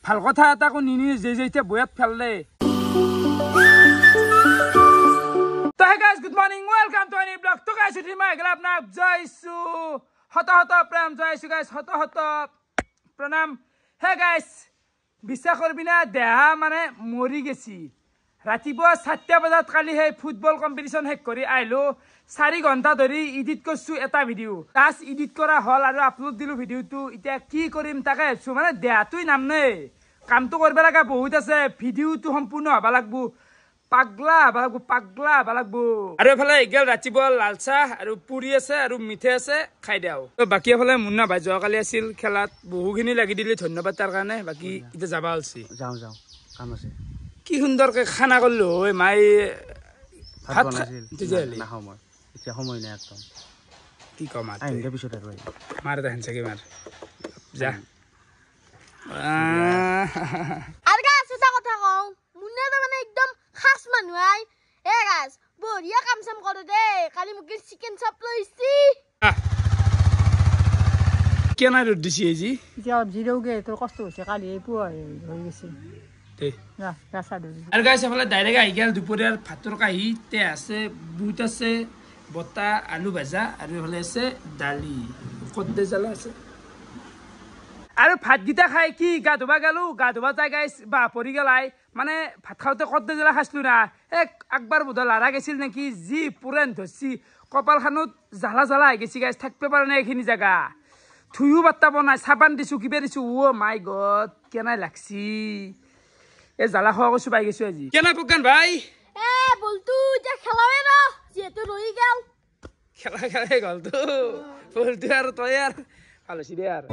ভাল কথা এটাকো নিনি যেইতে বয়াত ফেললে তো hey guys good morning welcome to any blog তো গাইস উঠি মই গেল আপোনাক জয়সু হত হত প্রেম জয়সু গাইস হত হত প্রণাম হে গাইস বিশ্বাস করবি না দেহা মানে মরি গেছি ৰাতিপুৱা 7টা বজাত কালি হে ফুটবল কম্পিটিশন শেষ কৰি আইলো 4 ঘন্টা ধৰি এডিট কৰছো এটা ভিডিও লাষ্ট এডিট কৰা হল আৰু আপলোড দিলো ভিডিওটো এতিয়া কি কৰিম তাকে ভাবছো মানে দেহাটোই নাম নাই কামটো কৰিব লাগা বহুত আছে ভিডিওটো সম্পূৰ্ণ হবা লাগবো পাগলা বালাগবো আৰু এফালে এগেল ৰাতিপুৱা লালচা আৰু পুৰি আছে আৰু মিঠে আছে খাই দিও তো বাকি এফালে মুন্না ভাই যোৱাকালি আছিল খেলাত বহুখিনি লাগি দিলি ধন্যবাদ তাৰ কাৰণে বাকি ইতে যাবা হলছি যাও কাম আছে কি সুন্দৰকে খানা করলো ওই মাই ভাত বনাইছিল না সময় এতিয়া সময় নাই একদম কি কম আর আইনটা পিছত আৰু মার দেন সকে মার যা আর গাছ এটা কথা কও মুন্না তো মানে একদম খাস মানুহ আই এ গাছ বঢ়িয়া কাম চাম করে দে কালি মোক চিকেন চপ লইছি কেনা রোদ দিছি আজি এতিয়া জিরোগে তোর কষ্ট হচ্ছে কালি এই পুয়া হয়ে গেছে না রাসা দে আর গাইস এফালে ডাইরেক্ট আই গেল দুপরিয়ার ভাতৰ কাহি তে আছে বুট আছে বতা আলু ভাজা আৰু এফালে আছে দালি কদ্দে জ্বালা আছে আৰু ভাত গিটা খাই কি গা ধুবা গেলো গা ধুবা যাই গাইস বা পৰি গেলাই মানে ভাত খাওঁতে কদ্দে জ্বালা খাইছিলো না এক একবাৰ বুধ লাৰা গেছিল নেকি জি পুৰেন ধরছি কপাল খানুত জ্বালা জ্বালা হৈ গেছি গাইস থাকবে পারে না এইখিনি জায়গা থুইও বাত্তা বনাই সাবান দিছো কিবা দিছো ও মাই গড কেনাই লাগছি এ জ্বালা খাওয়া কইছো পাই গেছো আজি কেনা পুকান ভাই এ বলতু যা খেলাবে না যেহেতু রই গেল খেলা খেলাই গল তো বলতু আর তো यार ভালো ছি রে আর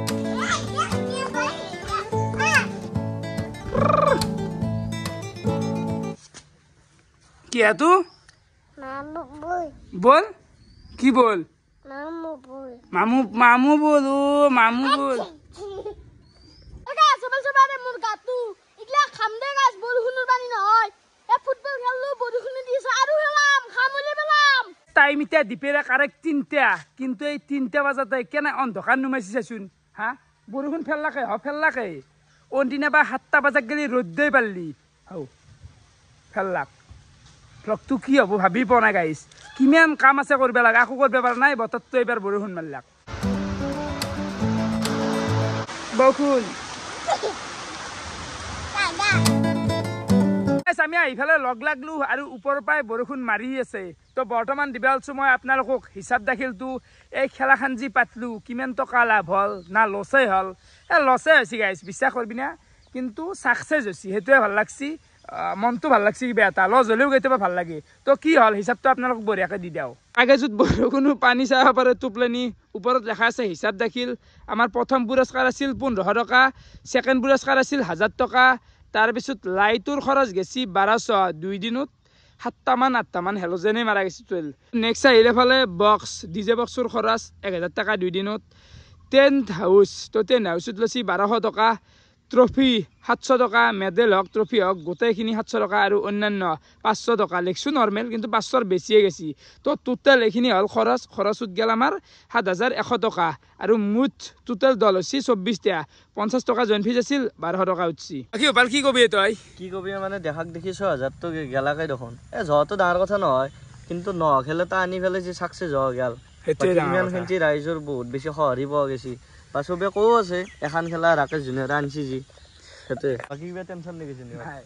কি আতু মামু বই বল কি বল মামু বই মামু বল ও মামু বল ওটা সবাই সবাই মোর গাতু ইগলা খামদে গাছ বরহুনুর বানি নহয় এ ফুটবল খেললো বরহুনে দিছে আরো খেলাম খামলে পেলাম টাইম ইটা দিপেরা কারেক্ট 3টা কিন্তু এই 3টা বাজাতে কেন অন্ধকার নুমাইছি চাচুন হ্যাঁ বরহুন ফেললাকে অন্দিনা বা 7টা বাজাত গেলি রোদ্দই পারলি হও ফেললাক ব্লগটো কি হব ভাবি পোৱা নাই গাইছ কিমান কাম আছে কৰিব লাগে আকো কৰিব পাৰা নাই বতৰটো এবাৰ বৰষুণ মাৰলাক বৰষুণ আমি এইফালে লগ লাগলো আৰু ওপৰৰ পৰাই বৰষুণ মাৰি আছে তো বৰ্তমান দিবালছো মই আপোনালোকক হিচাপ দাখিলটো এই খেলাখান যি পাতলো কিমান টকা লাভ হল না লছে হল লছে হৈছে গাইছ বিশ্বাস কৰবি না কিন্তু সাকসেস হৈছে সেইটোৱে ভাল লাগছি মনটো ভাল লাগছি কিবা এটা লজ হলেও কেতিয়াবা ভাল লাগে তো কি হল হিচাপটো আপোনালোক বঢ়িয়াকে দি দিও আগে যত বৰষুণো পানী চাব পাৰে টোপলানি ওপৰত লেখা আছে হিচাপ দাখিল আমাৰ প্ৰথম পুৰস্কাৰ আছিল 1500 টকা সেকেন্ড পুৰস্কাৰ আছিল 1000 টকা তাৰপিছত লাইটৰ খৰচ গেছি 1200 দুই দিনত 7টা মান হেলোজেনে মাৰা গেছি তোল নেক্সট আহিলে ফালে বক্স ডিজে বক্সৰ খৰচ 1000 টকা দুই দিনত টেন্ট হাউস তো টেন্ট হাউসত লছি 1200 টকা ট্ৰফি 700 টকা মেডেল হক ট্ৰফি হক গোটেইখিনি 700 টকা আৰু অন্যান্য 500 টকা লেখছো নৰমাল কিন্তু 500 বেছিয়ে গেছি তো টোটাল এখিনি হল খৰচত গেল আমাৰ 7100 টকা আৰু মুঠ টোটাল দল হৈছে 24টা 50 টকা জইন ফিজ আছিল 1200 টকা উঠছি কি ভাল কি কবি তই কি কবি মানে দেখাক দেখি 6000 তো গেলাকাই দেখোন এ যতো ডাঙৰ কথা নহয় কিন্তু ন খেলে তা আনি ফেলে যে সাকসেস হ গেল হেতে ইমান খেন্তি ৰাইজৰ বহুত বেছি সহাৰি পোৱা গেছি বা সবে কও আছে এখন খেলা ৰাকেশ জুনিয়ৰ আনছি জি হেতে বাকি কিবা টেনশন নেকি নি ভাই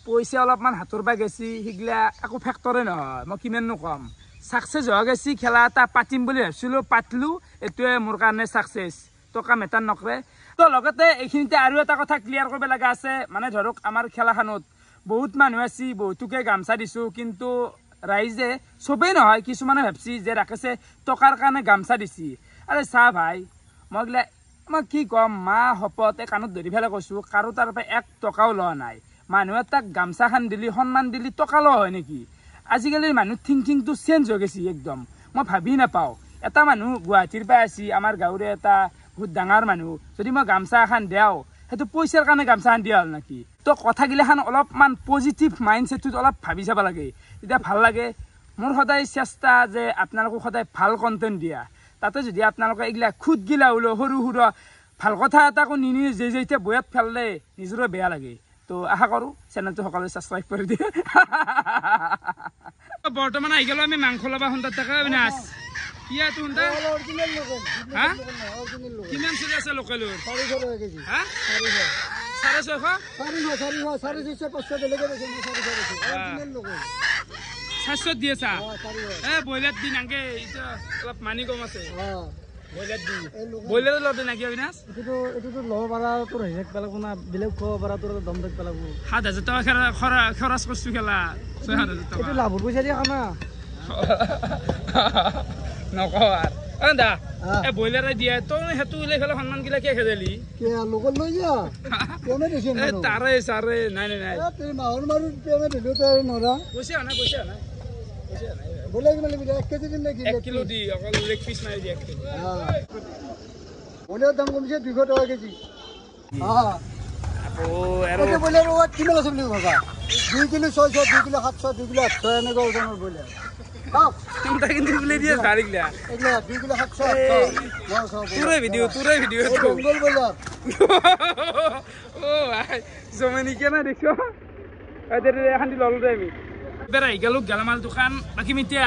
পইচা অলপমান হাতৰ পা গেছি হিগলা একো ফেক্টৰে নহয় মই কিমাননো কম সাকসেস হৈ গেছি খেলা এটা পাতিম বুলি ভাবিছিলো পাতলো এটোৱে মোৰ কাৰণে সাকসেস টকা মেটাৰ নকৰে তো লগতে এইখিনিতে আৰু এটা কথা ক্লিয়াৰ কৰিব লগা আছে মানে ধৰক আমাৰ খেলাখনত বহুত মানুহ আছে বহুতকে গামছা দিছো কিন্তু ৰাইজে সবেই নহয় কিছুমানে ভাবছি যে ৰাকেশে টকাৰ কাৰণে গামছা দিছি আৰে চা ভাই মই কি কম মা হপতে কাণত ধৰি ফেলে কৈছো কাৰো তাৰ পৰা 1 টকাও লোৱা নাই মানুহে তাক গামছা খান দিলি সন্মান দিলি টকা লোৱা হয় নেকি আজিকালিৰ মানুহ থিংকিংটো চেঞ্জ হৈ গেছি একদম মই ভাবি নাপাওঁ এটা মানুহ গুৱাহাটীৰ পৰা আছি আমাৰ গাঁৱৰে এটা বহুত ডাঙৰ মানুহ যদি মই গামছা খান দেও সেইটো পইচাৰ কাৰণে গামছা খান দিয়া হল নেকি তো কথাগিলাখান অলপমান পজিটিভ মাইণ্ডছেটত অলপ ভাবি চাব লাগে তেতিয়া ভাল লাগে মোৰ সদায় চেষ্টা যে আপোনালোকক সদায় ভাল কন্টেন্ট দিয়া তাতে যদি আপোনালোকে এইগিলা খুদ গিলা হলো সৰু সৰু ভাল কথা এটাকো নিনি যেতিয়া বয়াত ফেললে নিজৰে বেয়া লাগে তো আশা কৰোঁ চেনেলটো সকলোৱে ছাবস্ক্ৰাইব কৰি দিয়ে বৰ্তমান আহি গ'লো আমি মাংস ল'বা সন্তাত থকা অবিনাশ কিয়া তো সন্তা হা কিমান চলি আছে লোকেলৰ 400 কেজি হা 400 দিয়ে চা বইলাৰ দিন আগে এতিয়া অলপ মানি কম আছে বইলাৰ লওঁতে নাকি অবিনাশ এইটোতো ল'ব পাৰা তোৰ হিচাপ পেলাব না বেলেগ খোৱা পাৰা তোৰ দাম দাম পেলাব 7,000 টকা খৰচ কৰিছো খেলা 6,000 টকা এইটো লাভৰ পইচা দিয়া খানা নকওঁ আৰু দা এই বইলাৰে দিয়ে তই সেইটো উলাই ফেলে সন্মান গিলা কিয় খেদালি লগত লৈ যা তাৰে চাৰে নাই মাহৰ মাৰো পেমেণ্ট দিলো তই নৰা পইচা নাই বলে মানে 1 কেজি দিন নাকি 1 কিলো দি অকল লেগ পিস মাৰি দি 1 কিলো বলেৰ দাম কমিছে 200 টকা কেজি আৰু বলেৰ ওৱাট কিমান আছে বুলি ভাবা 2 কিলো 600 2 কিলো 700 2 কিলো 800 এনেকুৱা ওজনৰ বলেৰ চিন্তা কিন্তু বলে দিয়ে গাড়ীগলা এগলা 2 কিলো 700 তোৰে ভিডিও জংগল বলেৰ ও জমানি কেনা দেখো আদেৰ এখান দি লল দে আমি বেৰাই গেলো গেলামাল দোকান বাকি মিতিয়া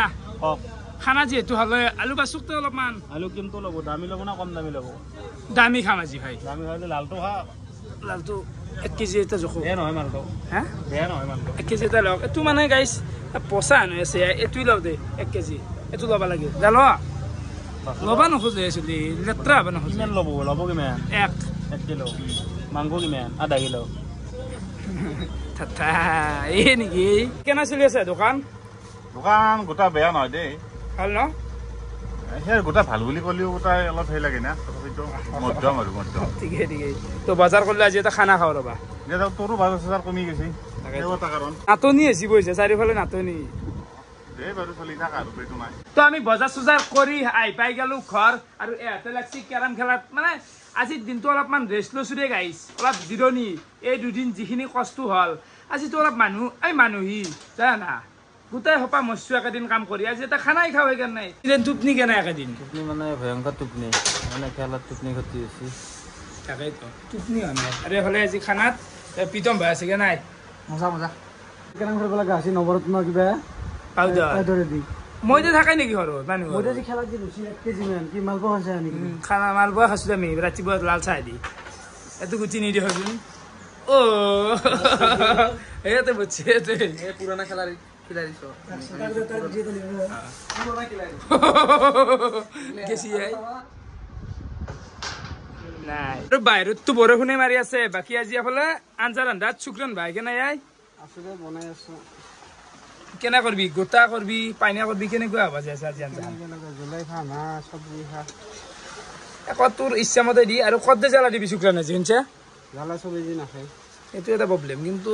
খানা যেহেতু হলে আলু বাসুকতে অলপমান আলু কিন্তু ল'ব দামী ল'ব না কম দামী ল'ব দামী খাম আজি ভাই দামী হলে লালটো খা লালটো 1 কেজি এটা জখো বেয়া নহয় মালটো হা বেয়া নহয় মালটো 1 কেজি এটা লওক এটো মানে গাইস পচা আনো আছে এটুই লও দে 1 কেজি এটো লবা লাগে জানো লবা নখোজে আসলে লেত্ৰা বনা খোজে কিমান ল'ব কিমান 1 কিলো মাংস কিমান আধা কিলো থাথা এই নেকি কেনা চলি আছে দোকান গোটা বেয়া নহয় দেই ভাল ন সেই গোটা ভাল বুলি ক'লেও গোটা অলপ সেই লাগে না তথাপিতো মধ্যম আৰু মধ্যম ঠিকে তো বজাৰ কৰিলে আজি এটা খানা খাওঁ ৰবা এতিয়া তোৰো বজাৰ কমি গৈছে সেইটো এটা কাৰণ নাটনি হৈছে বহিছে চাৰিওফালে নাটনি দেই বাৰু চলি থাক আৰু সেইটো নাই তো আমি বজাৰ চজাৰ কৰি আহি পাই গেলো ঘৰ আৰু এহাতে লাগছি কেৰাম খেলাত মানে আজিৰ দিনটো অলপমান ৰেষ্ট লৈছো দেই গাইছ অলপ জিৰণি এই দুদিন যিখিনি কষ্ট হ'ল আজিতো অলপ মানুহি জানা গোটাই সোপা মস্যু একেদিন কাম কৰি আজি এটা খানাই খাওঁ সেইকাৰণে টোপনি কেনে একেদিন টোপনি মানে ভয়ংকৰ টোপনি মানে খেলাত টোপনি ক্ষতি হৈছে তাকেইতো টোপনি হোৱা নাই আৰু এইফালে আজি খানাত প্ৰীতম ভাই আছে কে নাই মজা কেনেকৈ কৰিব লগা আছে নৱৰত্ন কিবা মইতো থাকাই নেকি ঘৰত মানুহ খেলাত যে ৰুচি 1 কেজি মান কি মালপোৱা খাইছে নেকি খানা মালপোৱা খাইছো আমি ৰাতিপুৱা লাল চাহ দি এইটো গুটি নিদি হচোন অ এইতে বুঝছে এই পুৰণা খেলাৰী বাহিৰততো বৰষুণে মাৰি আছে বাকী আজি এফালে আঞ্জা ৰান্ধাত শুক্ৰান ভাই কেনে বনাই আছো কেনে কৰবি গোটা কৰবি পাইনা কৰবি কেনেকুৱা হবা যায় আজি আঞ্জা তোৰ ইচ্ছা মতে দি আৰু কদ্দে জ্বালা দিবি শুক্ৰান আজি শুনছা এইটো এটা প্ৰব্লেম কিন্তু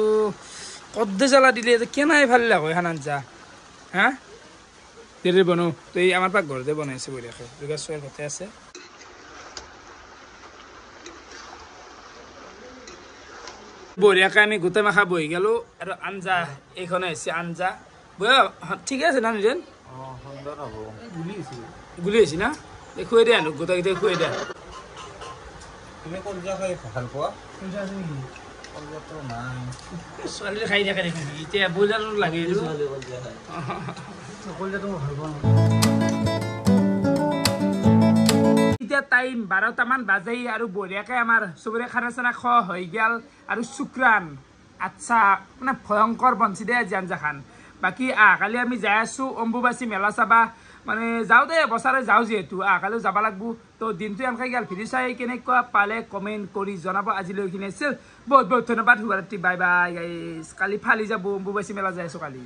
কদ্দে জ্বালা দিলে কেনাই ভাল লাগে খানা আঞ্জা হা দেৰি বনো তো এই আমাৰ পাক ঘৰতে বনাইছে বঢ়িয়াকৈ যোগাৰ চোৱাৰ ঘৰতে আছে বঢ়িয়াকৈ আমি গোটেই মাখা বহি গেলো আৰু আঞ্জা এইখনে হৈছে আঞ্জা ঠিকে আছে না নিজেন গুলি হৈছে না খুৱাই দিয়া গোটেইকেইটাই খুৱাই দিয়া ছোৱালী খাই থাকে নেকি এতিয়া বইলাৰ লাগে এতিয়া টাইম 12টামান বাজে আৰু বঢ়িয়াকৈ আমাৰ চবৰে খানা চানা খোৱা হৈ গেল আৰু শুক্ৰান আচ্ছা মানে ভয়ংকৰ বনছি দে আজি আঞ্জাখান বাকী কালি আমি যাই আছো অম্বুবাচী মেলা চাবা মানে যাওঁ দে বছৰে যাওঁ যিহেতু কালিও যাব লাগব তো দিনটো এনেকৈ গেল ভিডিঅ' চাই কেনেকুৱা পালে কমেণ্ট কৰি জনাব আজিলৈ এইখিনি আছিল বহুত বহুত ধন্যবাদ শুভৰাত্ৰি বাই বাই গাইছ কালি ফালি যাব অম্বুবাচী মেলা যাই আছো কালি